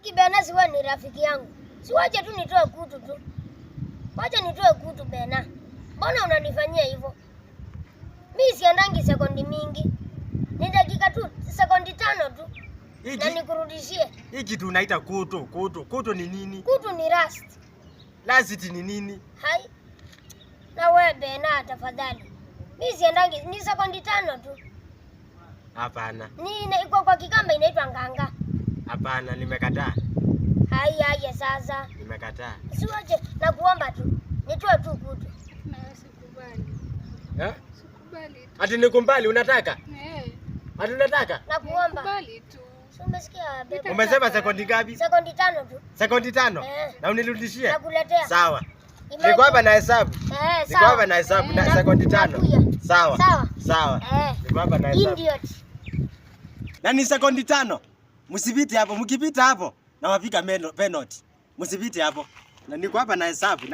Aki Bena siwe ni rafiki yangu. Siwache tu nitoe kutu tu. Wacha nitoe kutu Bena. Mbona unanifanyia hivyo? Mimi siendangi sekondi mingi. Ni dakika tu, sekondi 5 tu. Na nikurudishie. Hii kitu unaita kutu. Kutu ni nini? Kutu ni rust. Rust ni nini? Hai. Na wewe Bena tafadhali. Mimi siendangi ni sekondi 5 tu. Hapana. Iko kwa Kikamba inaitwa nganga. Hapana, nimekataa. Haya sasa. Nimekataa. Siwache na kuomba tu. Nitoe tu kutu. Na sikubali. Sikubali. Ati nikumbali unataka? Ati unataka? Na kuomba. Sikubali tu. Umesikia bebe? Umesema sekondi ngapi? Sekondi 5 tu. Sekondi 5? Na unirudishie? Nakuletea. Sawa. Niko hapa na hesabu. Sawa. Niko hapa na hesabu na sekondi 5. Sawa. Sawa. Niko hapa na hesabu. Idiot. Na ni sekondi 5. Msipite hapo, mkipita hapo na wapika penalty. Msipite hapo. Na niko hapa na hesabu.